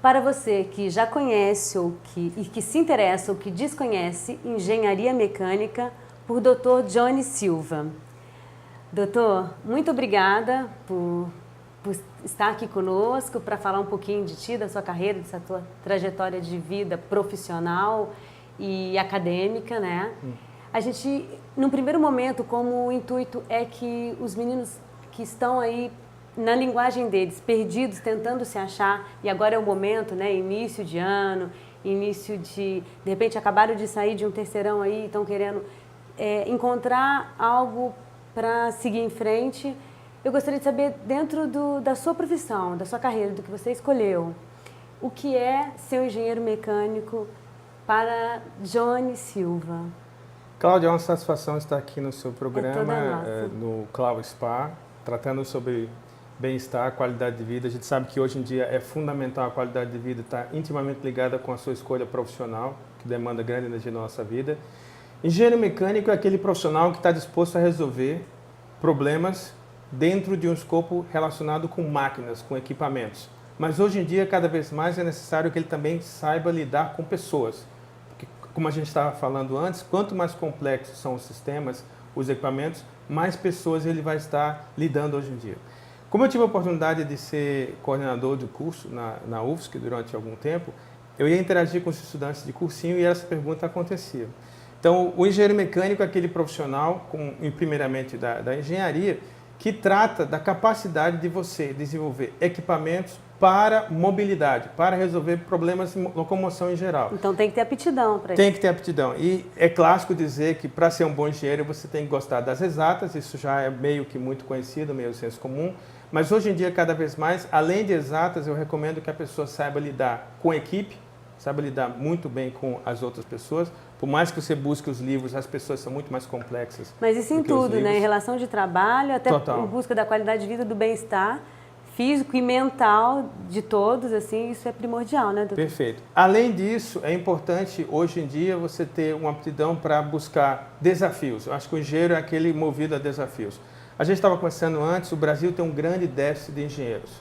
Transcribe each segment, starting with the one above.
Para você que já conhece e que se interessa ou que desconhece Engenharia Mecânica por Dr. Johnny Silva. Doutor, muito obrigada por estar aqui conosco para falar um pouquinho de ti, da sua carreira, dessa tua trajetória de vida profissional e acadêmica, né? A gente, num primeiro momento, como o intuito é que os meninos que estão aí na linguagem deles, perdidos, tentando se achar, e agora é o momento, né? Início de ano, de repente acabaram de sair de um terceirão aí, estão querendo encontrar algo para seguir em frente. Eu gostaria de saber, dentro da sua profissão, da sua carreira, do que você escolheu, o que é ser um engenheiro mecânico para Johnny Silva? Cláudia, é uma satisfação estar aqui no seu programa, nossa. no Clau Spa, tratando sobre bem-estar, qualidade de vida. A gente sabe que hoje em dia é fundamental a qualidade de vida, está intimamente ligada com a sua escolha profissional, que demanda grande energia na nossa vida. Engenheiro mecânico é aquele profissional que está disposto a resolver problemas dentro de um escopo relacionado com máquinas, com equipamentos. Mas hoje em dia, cada vez mais é necessário que ele também saiba lidar com pessoas. Porque, como a gente estava falando antes, quanto mais complexos são os sistemas, os equipamentos, mais pessoas ele vai estar lidando hoje em dia. Como eu tive a oportunidade de ser coordenador de curso na UFSC durante algum tempo, eu ia interagir com os estudantes de cursinho e essa pergunta acontecia. Então, o engenheiro mecânico é aquele profissional, primeiramente da engenharia, que trata da capacidade de você desenvolver equipamentos para mobilidade, para resolver problemas de locomoção em geral. Então tem que ter aptidão para isso. Tem que ter aptidão. E é clássico dizer que para ser um bom engenheiro você tem que gostar das exatas, isso já é meio que muito conhecido, meio senso comum. Mas hoje em dia, cada vez mais, além de exatas, eu recomendo que a pessoa saiba lidar com a equipe, saiba lidar muito bem com as outras pessoas. Por mais que você busque os livros, as pessoas são muito mais complexas. Mas isso em tudo, né? Em relação de trabalho, até em busca da qualidade de vida, do bem-estar físico e mental de todos, assim, isso é primordial, né, doutor? Perfeito. Além disso, é importante, hoje em dia, você ter uma aptidão para buscar desafios. Eu acho que o engenheiro é aquele movido a desafios. A gente estava conversando antes, o Brasil tem um grande déficit de engenheiros.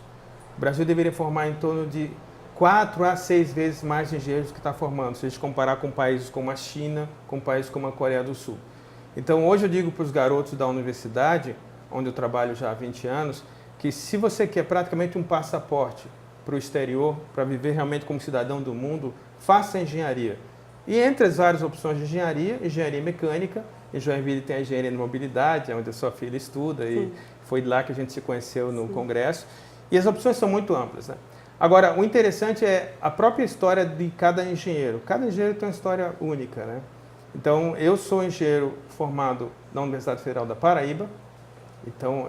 O Brasil deveria formar em torno de 4 a 6 vezes mais engenheiros do que está formando, se a gente comparar com países como a China, com países como a Coreia do Sul. Então, hoje eu digo para os garotos da universidade, onde eu trabalho já há 20 anos, que se você quer praticamente um passaporte para o exterior, para viver realmente como cidadão do mundo, faça engenharia. E entre as várias opções de engenharia, engenharia mecânica, em Joinville tem a engenharia de mobilidade, onde a sua filha estuda, e foi lá que a gente se conheceu no congresso. E as opções são muito amplas, né? Agora, o interessante é a própria história de cada engenheiro. Cada engenheiro tem uma história única, né? Então, eu sou engenheiro formado na Universidade Federal da Paraíba. Então,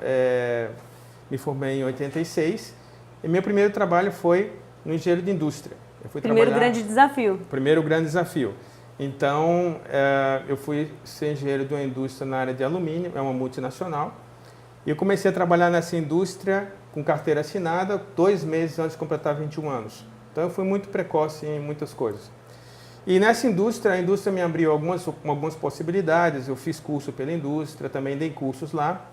me formei em 86. E meu primeiro trabalho foi no engenheiro de indústria. Eu fui grande desafio. Primeiro grande desafio. Então, eu fui ser engenheiro de uma indústria na área de alumínio, é uma multinacional. E eu comecei a trabalhar nessa indústria com carteira assinada 2 meses antes de completar 21 anos. Então eu fui muito precoce em muitas coisas. E nessa indústria, a indústria me abriu algumas possibilidades, eu fiz curso pela indústria, também dei cursos lá.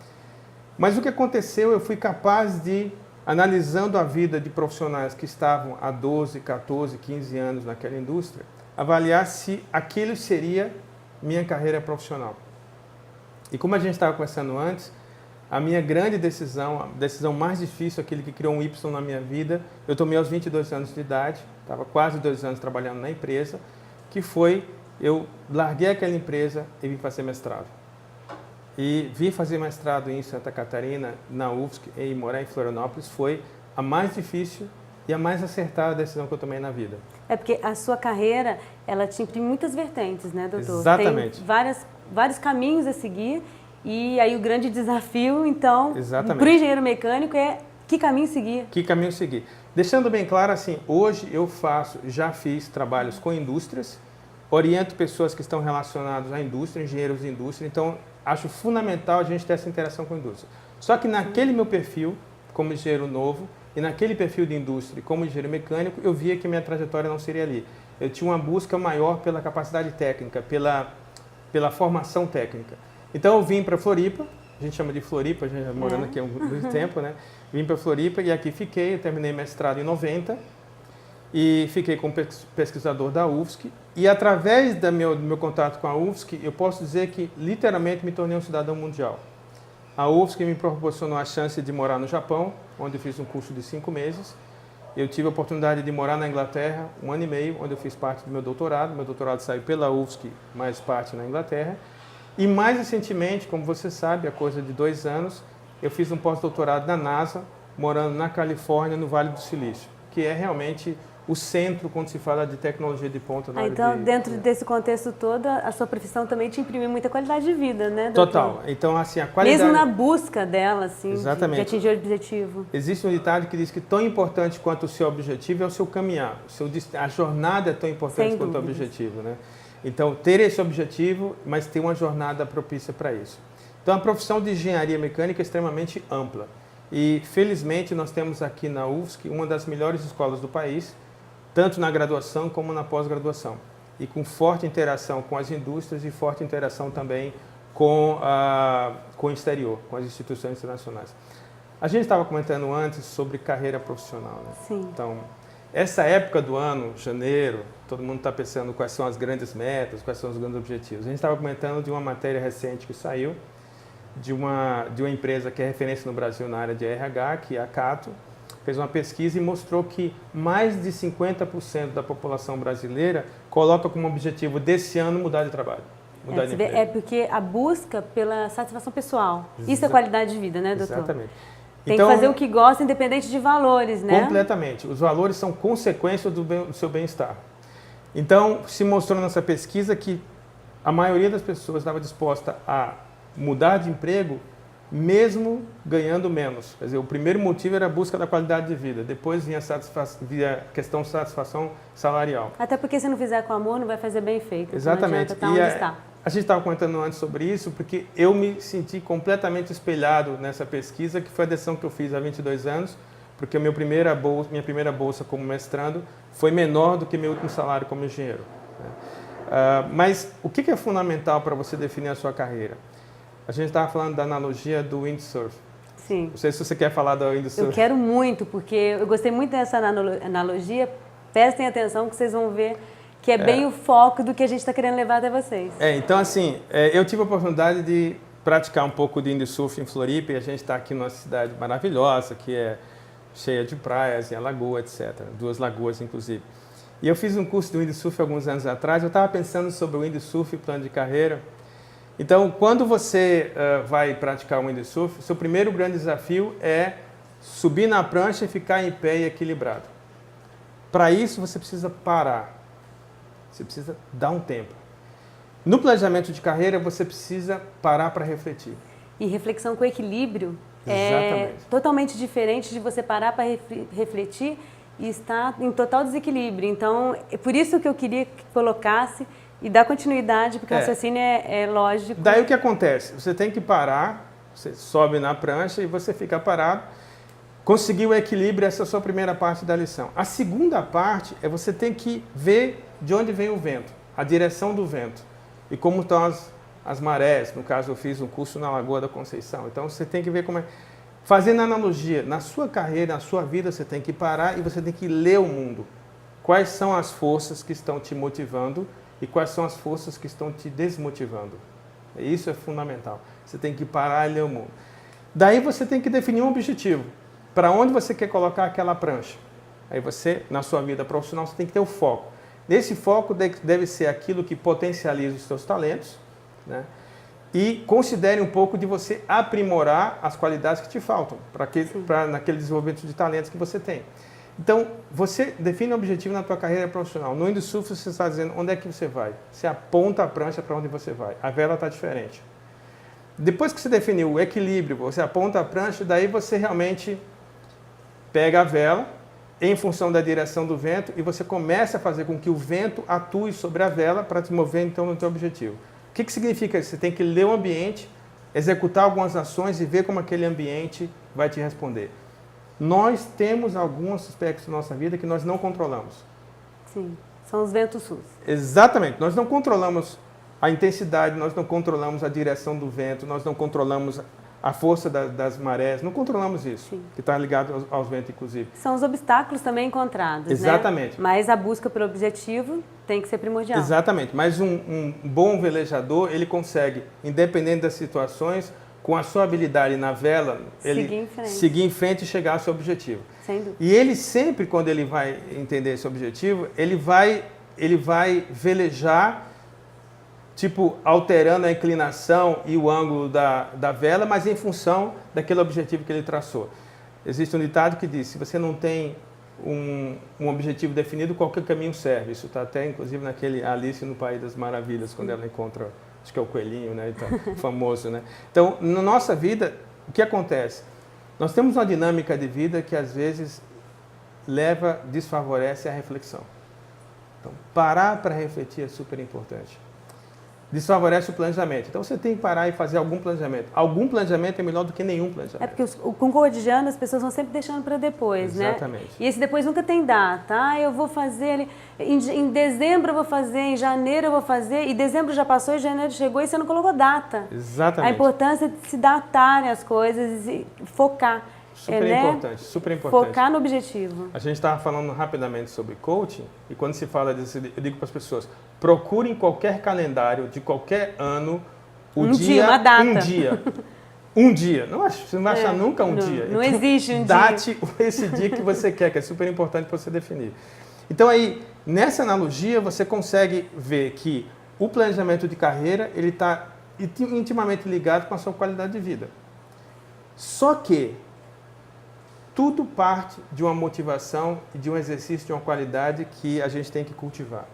Mas o que aconteceu, eu fui capaz de, analisando a vida de profissionais que estavam há 12, 14, 15 anos naquela indústria, avaliar se aquilo seria minha carreira profissional. E como a gente estava conversando antes, a minha grande decisão, a decisão mais difícil, aquele que criou um Y na minha vida, eu tomei aos 22 anos de idade, estava quase 2 anos trabalhando na empresa, que foi, eu larguei aquela empresa e vim fazer mestrado. E vir fazer mestrado em Santa Catarina, na UFSC, e morar em Florianópolis, foi a mais difícil e a mais acertada decisão que eu tomei na vida. É porque a sua carreira, ela te imprime muitas vertentes, né, doutor? Exatamente. Tem vários caminhos a seguir. E aí o grande desafio, então, para o engenheiro mecânico é que caminho seguir. Que caminho seguir. Deixando bem claro, assim, hoje eu já fiz trabalhos com indústrias, oriento pessoas que estão relacionadas à indústria, engenheiros de indústria, então acho fundamental a gente ter essa interação com a indústria. Só que naquele meu perfil, como engenheiro novo, e naquele perfil de indústria, como engenheiro mecânico, eu via que minha trajetória não seria ali. Eu tinha uma busca maior pela capacidade técnica, pela formação técnica. Então eu vim para Floripa, a gente chama de Floripa, a gente já morando aqui há muito tempo, né? Vim para Floripa e aqui fiquei, eu terminei mestrado em 90 e fiquei como pesquisador da UFSC. E através do meu contato com a UFSC, eu posso dizer que literalmente me tornei um cidadão mundial. A UFSC me proporcionou a chance de morar no Japão, onde eu fiz um curso de 5 meses. Eu tive a oportunidade de morar na Inglaterra 1 ano e meio, onde eu fiz parte do meu doutorado. Meu doutorado saiu pela UFSC, mais parte na Inglaterra. E mais recentemente, como você sabe, há coisa de 2 anos, eu fiz um pós-doutorado na NASA, morando na Califórnia, no Vale do Silício, que é realmente o centro quando se fala de tecnologia de ponta na área então, dentro desse contexto todo, a sua profissão também te imprimiu muita qualidade de vida, né, doutor? Total. Então, assim, a qualidade... Mesmo na busca dela, assim, Exatamente. de atingir o objetivo. Existe um ditado que diz que tão importante quanto o seu objetivo é o seu caminhar. A jornada é tão importante quanto o objetivo, né? Então, ter esse objetivo, mas ter uma jornada propícia para isso. Então, a profissão de engenharia mecânica é extremamente ampla. E, felizmente, nós temos aqui na UFSC uma das melhores escolas do país, tanto na graduação como na pós-graduação. E com forte interação com as indústrias e forte interação também com o exterior, com as instituições internacionais. A gente estava comentando antes sobre carreira profissional, né? Sim. Então, essa época do ano, janeiro, todo mundo está pensando quais são as grandes metas, quais são os grandes objetivos. A gente estava comentando de uma matéria recente que saiu, de uma empresa que é referência no Brasil na área de RH, que é a Cato, fez uma pesquisa e mostrou que mais de 50% da população brasileira coloca como objetivo desse ano mudar de trabalho. Mudar de emprego. É porque a busca pela satisfação pessoal. Isso é qualidade de vida, né, doutor? Exatamente. Tem então, que fazer o que gosta, independente de valores, né? Completamente. Os valores são consequência do seu bem-estar. Então, se mostrou nessa pesquisa que a maioria das pessoas estava disposta a mudar de emprego mesmo ganhando menos. Quer dizer, o primeiro motivo era a busca da qualidade de vida, depois vinha a questão de satisfação salarial. Até porque se não fizer com amor, não vai fazer bem feito. Exatamente. Não adianta estar onde está. A gente estava comentando antes sobre isso, porque eu me senti completamente espelhado nessa pesquisa, que foi a decisão que eu fiz há 22 anos, porque minha primeira bolsa como mestrando foi menor do que meu último salário como engenheiro. Mas o que é fundamental para você definir a sua carreira? A gente estava falando da analogia do windsurf. Sim. Não sei se você quer falar do windsurf. Eu quero muito, porque eu gostei muito dessa analogia. Prestem atenção que vocês vão ver que é bem o foco do que a gente está querendo levar até vocês. Então, assim, eu tive a oportunidade de praticar um pouco de windsurf em Floripa, e a gente está aqui numa cidade maravilhosa, que é cheia de praias e a lagoa, etc. 2 lagoas, inclusive. E eu fiz um curso de windsurf alguns anos atrás. Eu estava pensando sobre o windsurf e plano de carreira. Então, quando você vai praticar o windsurf, seu primeiro grande desafio é subir na prancha e ficar em pé e equilibrado. Para isso, você precisa parar. Você precisa dar um tempo. No planejamento de carreira, você precisa parar para refletir. E reflexão com equilíbrio Exatamente. É totalmente diferente de você parar para refletir e estar em total desequilíbrio. Então, é por isso que eu queria que colocasse e dar continuidade, porque o raciocínio é lógico. Daí o que acontece? Você tem que parar, você sobe na prancha e você fica parado. Conseguir o equilíbrio, essa é a sua primeira parte da lição. A segunda parte é você tem que ver de onde vem o vento, a direção do vento e como estão as marés. No caso, eu fiz um curso na Lagoa da Conceição. Então, você tem que ver como é... Fazendo analogia, na sua carreira, na sua vida, você tem que parar e você tem que ler o mundo. Quais são as forças que estão te motivando e quais são as forças que estão te desmotivando. Isso é fundamental. Você tem que parar e ler o mundo. Daí você tem que definir um objetivo. Para onde você quer colocar aquela prancha? Aí você, na sua vida profissional, você tem que ter o foco. Nesse foco deve ser aquilo que potencializa os seus talentos, né? E considere um pouco de você aprimorar as qualidades que te faltam para naquele desenvolvimento de talentos que você tem. Então, você define um objetivo na tua carreira profissional. No windsurf, você está dizendo onde é que você vai. Você aponta a prancha para onde você vai. A vela está diferente. Depois que você definiu o equilíbrio, você aponta a prancha, daí você realmente pega a vela em função da direção do vento e você começa a fazer com que o vento atue sobre a vela para te mover então no teu objetivo. O que significa isso? Você tem que ler o ambiente, executar algumas ações e ver como aquele ambiente vai te responder. Nós temos alguns aspectos da nossa vida que nós não controlamos. Sim, são os ventos sus. Exatamente. Nós não controlamos a intensidade, nós não controlamos a direção do vento, nós não controlamos a força das marés, não controlamos isso, Sim. que está ligado aos ventos, inclusive. São os obstáculos também encontrados, Exatamente. né? Mas a busca pelo objetivo tem que ser primordial. Exatamente, mas um bom velejador, ele consegue, independente das situações, com a sua habilidade na vela, ele seguir em frente e chegar ao seu objetivo. Sem dúvida. E ele sempre, quando ele vai entender esse objetivo, ele vai velejar, tipo, alterando a inclinação e o ângulo da vela, mas em função daquele objetivo que ele traçou. Existe um ditado que diz, se você não tem um objetivo definido, qualquer caminho serve. Isso está até, inclusive, naquele Alice no País das Maravilhas, quando ela encontra, acho que é o coelhinho, né? Então, famoso, né? Então, na nossa vida, o que acontece? Nós temos uma dinâmica de vida que, às vezes, desfavorece a reflexão. Então, parar para refletir é super importante. Desfavorece o planejamento. Então, você tem que parar e fazer algum planejamento. Algum planejamento é melhor do que nenhum planejamento. É porque com o cotidiano as pessoas vão sempre deixando para depois, né? Exatamente. E esse depois nunca tem data. Eu vou fazer, em dezembro eu vou fazer, em janeiro eu vou fazer, e dezembro já passou, e janeiro chegou e você não colocou data. Exatamente. A importância de se datarem as coisas e focar. Super importante, super importante. Focar no objetivo. A gente estava falando rapidamente sobre coaching, e quando se fala disso, eu digo para as pessoas, procurem qualquer calendário de qualquer ano, uma data. Um dia. Um dia. Você não vai achar nunca um dia. Não então, existe um date esse dia que você quer, que é super importante para você definir. Então aí, nessa analogia, você consegue ver que o planejamento de carreira, ele está intimamente ligado com a sua qualidade de vida. Só que tudo parte de uma motivação e de um exercício de uma qualidade que a gente tem que cultivar.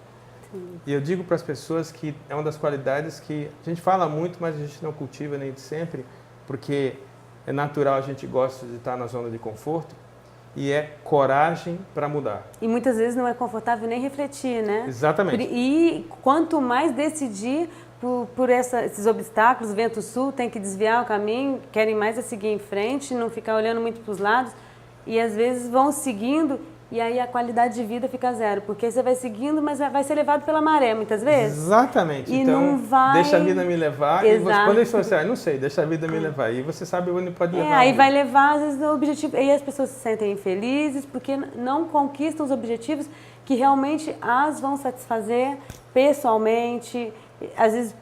Sim. E eu digo para as pessoas que é uma das qualidades que a gente fala muito, mas a gente não cultiva nem de sempre, porque é natural, a gente gosta de estar na zona de conforto, e é coragem para mudar. E muitas vezes não é confortável nem refletir, né? Exatamente. E quanto mais decidir por esses obstáculos, vento sul, tem que desviar o caminho, querem mais seguir em frente, não ficar olhando muito para os lados, e às vezes vão seguindo e aí a qualidade de vida fica zero, porque você vai seguindo, mas vai ser levado pela maré muitas vezes. Exatamente. E então, não vai... deixa a vida me levar. Exato. E você, quando eles falam assim, não sei, deixa a vida me levar. E você sabe onde pode levar. Aí vai levar, às vezes, o objetivo. E as pessoas se sentem infelizes porque não conquistam os objetivos que realmente as vão satisfazer pessoalmente, às vezes...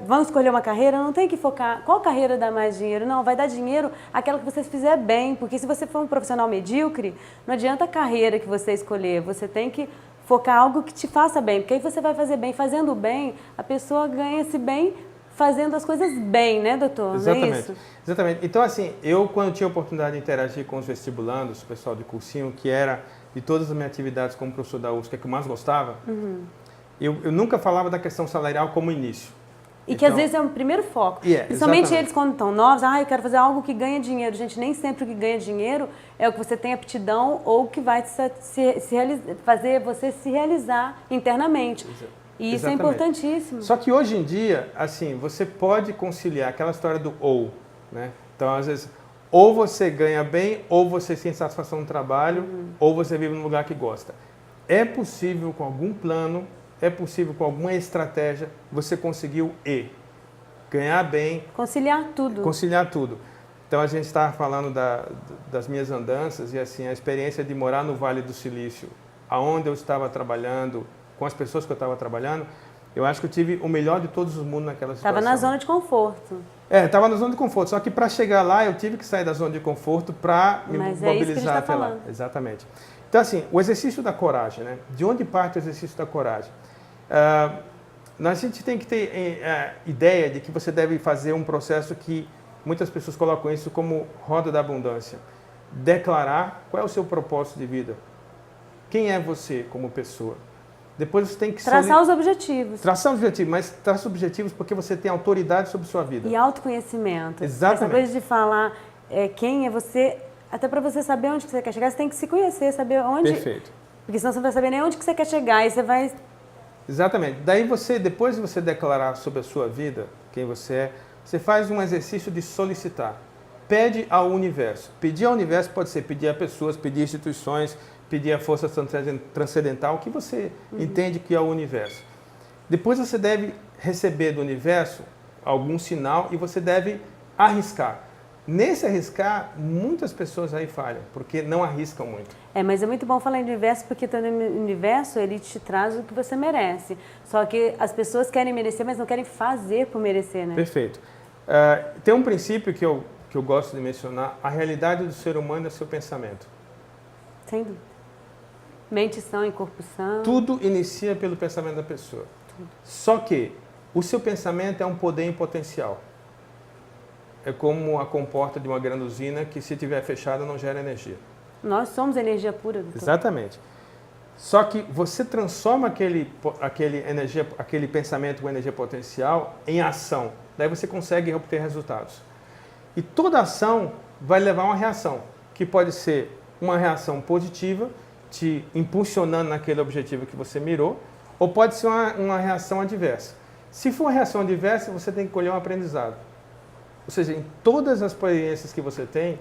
vão escolher uma carreira, não tem que focar qual carreira dá mais dinheiro, não, vai dar dinheiro aquela que você fizer bem, porque se você for um profissional medíocre, não adianta a carreira que você escolher, você tem que focar algo que te faça bem, porque aí você vai fazer bem, fazendo bem, a pessoa ganha-se bem fazendo as coisas bem, né, doutor? Exatamente. Não é isso? Exatamente. Então, assim, eu quando tinha a oportunidade de interagir com os vestibulandos, o pessoal de cursinho, que era de todas as minhas atividades como professor da UFSC, que eu mais gostava, eu nunca falava da questão salarial como início. E que às vezes é o primeiro foco. Principalmente exatamente. Eles quando estão novos, eu quero fazer algo que ganha dinheiro. Gente, nem sempre o que ganha dinheiro é o que você tem aptidão ou que vai fazer você se realizar internamente. E isso é importantíssimo. Só que hoje em dia, assim, você pode conciliar aquela história do ou, né? Então, às vezes, ou você ganha bem, ou você tem satisfação no trabalho, ou você vive num lugar que gosta. É possível com algum plano, é possível com alguma estratégia, você conseguiu ganhar bem. Conciliar tudo. Conciliar tudo. Então, a gente estava falando das minhas andanças e, assim, a experiência de morar no Vale do Silício, aonde eu estava trabalhando, com as pessoas que eu estava trabalhando, eu acho que eu tive o melhor de todos os mundos naquela situação. Estava na zona de conforto. Estava na zona de conforto. Só que para chegar lá, eu tive que sair da zona de conforto para me mobilizar até lá. Exatamente. Então, assim, o exercício da coragem, né? De onde parte o exercício da coragem? A gente tem que ter ideia de que você deve fazer um processo que muitas pessoas colocam isso como roda da abundância. Declarar qual é o seu propósito de vida. Quem é você como pessoa? Depois você tem que... Traçar os objetivos. Traçar os objetivos, mas traça objetivos porque você tem autoridade sobre sua vida. E autoconhecimento. Exatamente. Essa coisa de falar quem é você, até para você saber onde você quer chegar, você tem que se conhecer, saber onde... Perfeito. Porque senão você não vai saber nem onde que você quer chegar e você vai... Exatamente. Daí depois de você declarar sobre a sua vida, quem você é, você faz um exercício de solicitar. Pede ao universo. Pedir ao universo pode ser pedir a pessoas, pedir a instituições, pedir a força transcendental, que você entende que é o universo. Depois você deve receber do universo algum sinal e você deve arriscar. Nesse arriscar, muitas pessoas aí falham, porque não arriscam muito. Mas é muito bom falar em universo, porque no universo ele te traz o que você merece. Só que as pessoas querem merecer, mas não querem fazer por merecer, né? Perfeito. Tem um princípio que eu gosto de mencionar: a realidade do ser humano é seu pensamento. Sem dúvida. Mente são e corpo são. Tudo inicia pelo pensamento da pessoa. Tudo. Só que o seu pensamento é um poder em potencial. É como a comporta de uma grande usina que, se estiver fechada, não gera energia. Nós somos energia pura, doutor. Exatamente. Só que você transforma aquele pensamento com energia potencial em ação. Daí você consegue obter resultados. E toda ação vai levar a uma reação, que pode ser uma reação positiva, te impulsionando naquele objetivo que você mirou, ou pode ser uma reação adversa. Se for uma reação adversa, você tem que colher um aprendizado. Ou seja, em todas as experiências que você tem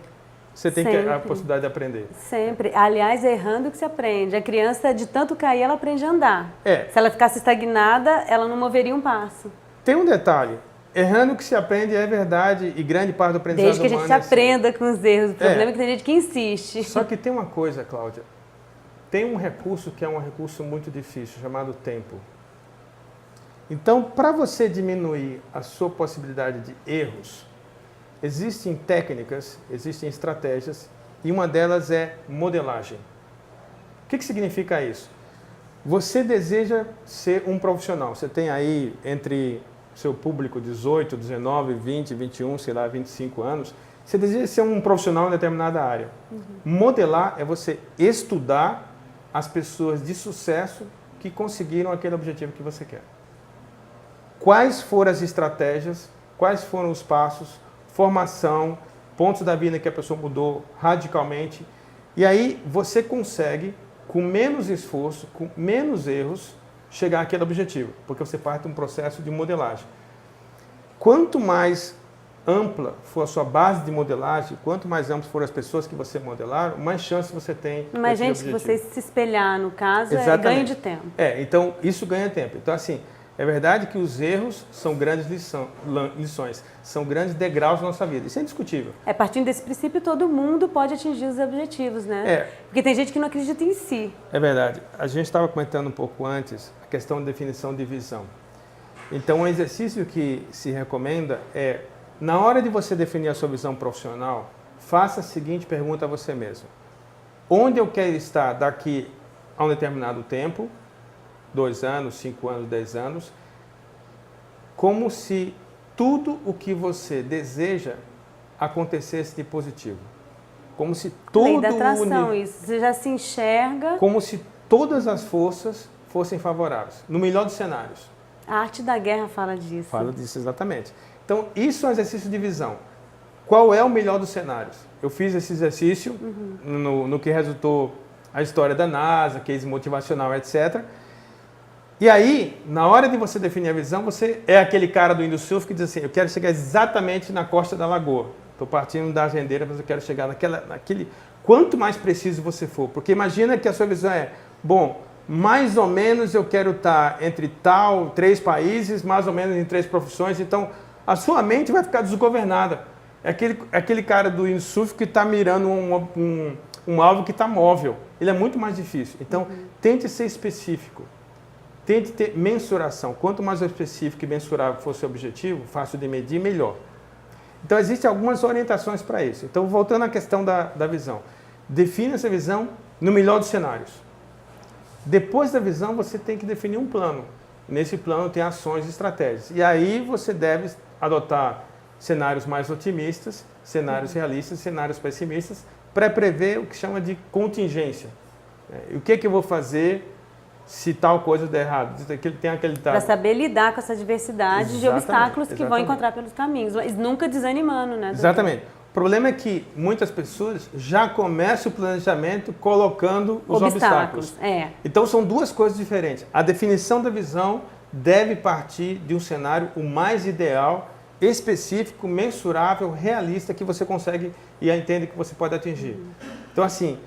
a possibilidade de aprender. Sempre. Aliás, é errando que se aprende. A criança, de tanto cair, ela aprende a andar. Se ela ficasse estagnada, ela não moveria um passo. Tem um detalhe. Errando que se aprende, é verdade, e grande parte do aprendizado humano. Desde que a gente aprenda com os erros. O problema é que tem gente que insiste. Só que tem uma coisa, Cláudia. Tem um recurso que é um recurso muito difícil, chamado tempo. Então, para você diminuir a sua possibilidade de erros, existem técnicas, existem estratégias, e uma delas é modelagem. O que significa isso? Você deseja ser um profissional. Você tem aí entre seu público 18, 19, 20, 21, sei lá, 25 anos. Você deseja ser um profissional em determinada área. Modelar é você estudar as pessoas de sucesso que conseguiram aquele objetivo que você quer. Quais foram as estratégias, quais foram os passos, formação, pontos da vida que a pessoa mudou radicalmente. E aí você consegue, com menos esforço, com menos erros, chegar àquele objetivo, porque você parte de um processo de modelagem. Quanto mais ampla for a sua base de modelagem, quanto mais amplas forem as pessoas que você modelar, mais chance você tem. Mais gente que você se espelhar, no caso, é ganho de tempo. Então isso ganha tempo. Então, assim, é verdade que os erros são grandes lições, são grandes degraus na nossa vida. Isso é indiscutível. Partindo desse princípio, todo mundo pode atingir os objetivos, né? Porque tem gente que não acredita em si. É verdade. A gente estava comentando um pouco antes a questão de definição de visão. Então, um exercício que se recomenda é, na hora de você definir a sua visão profissional, faça a seguinte pergunta a você mesmo: onde eu quero estar daqui a um determinado tempo? 2 anos, 5 anos, 10 anos, como se tudo o que você deseja acontecesse de positivo. Como se todo Lei da atração, isso. Você já se enxerga. Como se todas as forças fossem favoráveis, no melhor dos cenários. A arte da guerra fala disso. Fala disso, exatamente. Então, isso é um exercício de visão. Qual é o melhor dos cenários? Eu fiz esse exercício no que resultou a história da NASA, case motivacional, etc. E aí, na hora de você definir a visão, você é aquele cara do windsurf que diz assim: eu quero chegar exatamente na costa da lagoa. Estou partindo da agendeira, mas eu quero chegar naquele... Quanto mais preciso você for, porque imagina que a sua visão é, bom, mais ou menos eu quero estar entre 3 países, mais ou menos em 3 profissões, então a sua mente vai ficar desgovernada. É aquele cara do windsurf que está mirando um alvo que está móvel. Ele é muito mais difícil. Então, tente ser específico. Tente ter mensuração. Quanto mais específico e mensurável for o seu objetivo, fácil de medir, melhor. Então, existem algumas orientações para isso. Então, voltando à questão da visão. Defina essa visão no melhor dos cenários. Depois da visão, você tem que definir um plano. Nesse plano tem ações e estratégias. E aí você deve adotar cenários mais otimistas, cenários realistas, cenários pessimistas, para prever o que chama de contingência. O que eu vou fazer se tal coisa der errado? Para saber lidar com essa diversidade de obstáculos que vão encontrar pelos caminhos, mas nunca desanimando, né? Exatamente. O problema é que muitas pessoas já começam o planejamento colocando os obstáculos. Então são duas coisas diferentes. A definição da visão deve partir de um cenário o mais ideal, específico, mensurável, realista, que você consegue e entende que você pode atingir. Então, assim,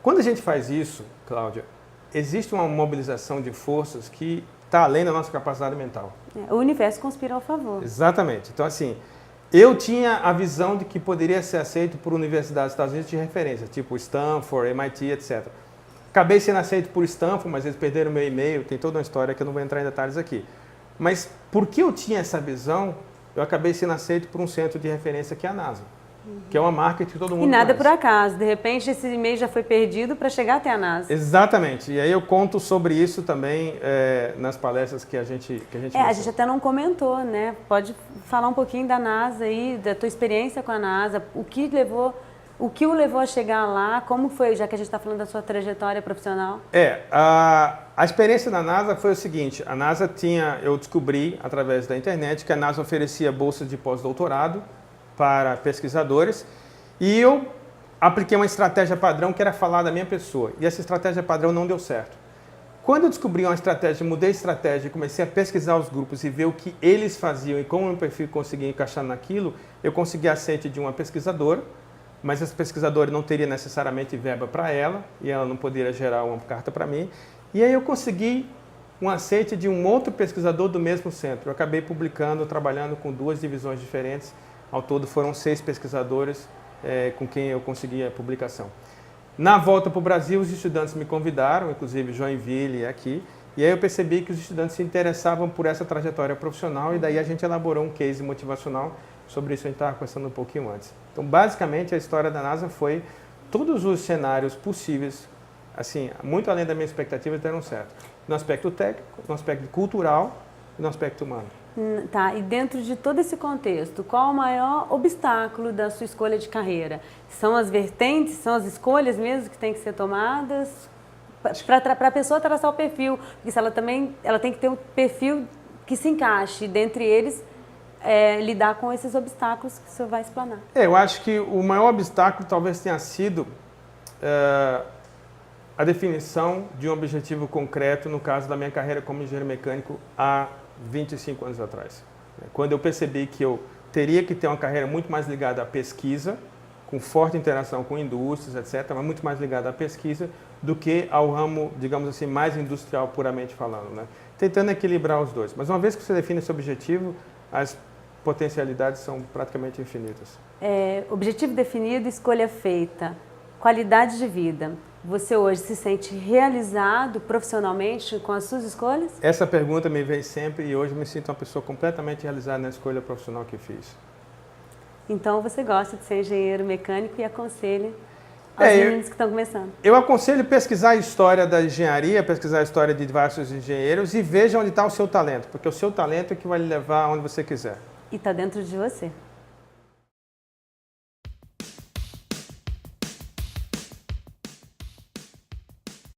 quando a gente faz isso, Cláudia, existe uma mobilização de forças que está além da nossa capacidade mental. O universo conspira ao favor. Exatamente. Então, assim, Eu tinha a visão de que poderia ser aceito por universidades dos Estados Unidos de referência, tipo Stanford, MIT, etc. Acabei sendo aceito por Stanford, mas eles perderam meu e-mail, tem toda uma história que eu não vou entrar em detalhes aqui. Mas porque eu tinha essa visão, eu acabei sendo aceito por um centro de referência que é a NASA, que é uma marca que todo mundo E nada conhece. por acaso, de repente esse e-mail já foi perdido para chegar até a NASA. Exatamente, e aí eu conto sobre isso também nas palestras que a gente a gente até não comentou, né? Pode falar um pouquinho da NASA aí, da tua experiência com a NASA, o que o levou a chegar lá, como foi, já que a gente está falando da sua trajetória profissional? A experiência na NASA foi o seguinte, a NASA eu descobri através da internet que a NASA oferecia bolsas de pós-doutorado para pesquisadores e eu apliquei uma estratégia padrão que era falar da minha pessoa e essa estratégia padrão não deu certo. Quando eu descobri uma estratégia, mudei a estratégia e comecei a pesquisar os grupos e ver o que eles faziam e como o meu perfil conseguia encaixar naquilo, eu consegui aceite de uma pesquisadora, mas essa pesquisadora não teria necessariamente verba para ela e ela não poderia gerar uma carta para mim. E aí eu consegui um aceite de um outro pesquisador do mesmo centro. Eu acabei publicando, trabalhando com 2 divisões diferentes. Ao todo foram 6 pesquisadores com quem eu consegui a publicação. Na volta para o Brasil, os estudantes me convidaram, inclusive Joinville aqui, e aí eu percebi que os estudantes se interessavam por essa trajetória profissional e daí a gente elaborou um case motivacional. Sobre isso a gente estava conversando um pouquinho antes. Então, basicamente, a história da NASA foi todos os cenários possíveis, assim, muito além da minha expectativa, deram certo. No aspecto técnico, no aspecto cultural e no aspecto humano. Tá, e dentro de todo esse contexto, qual o maior obstáculo da sua escolha de carreira? São as vertentes, são as escolhas mesmo que têm que ser tomadas para a pessoa traçar o perfil? Porque se ela tem que ter um perfil que se encaixe, dentre eles, lidar com esses obstáculos que o senhor vai explanar. Eu acho que o maior obstáculo talvez tenha sido a definição de um objetivo concreto, no caso da minha carreira como engenheiro mecânico há 25 anos atrás. Quando eu percebi que eu teria que ter uma carreira muito mais ligada à pesquisa, com forte interação com indústrias, etc., mas muito mais ligada à pesquisa do que ao ramo, digamos assim, mais industrial puramente falando, né? Tentando equilibrar os dois. Mas uma vez que você define esse objetivo, as potencialidades são praticamente infinitas. Objetivo definido, escolha feita, qualidade de vida. Você hoje se sente realizado profissionalmente com as suas escolhas? Essa pergunta me vem sempre e hoje me sinto uma pessoa completamente realizada na escolha profissional que fiz. Então você gosta de ser engenheiro mecânico e aconselha aos meninos que estão começando? Eu aconselho pesquisar a história da engenharia, pesquisar a história de diversos engenheiros e veja onde está o seu talento, porque o seu talento é que vai lhe levar aonde você quiser. E está dentro de você.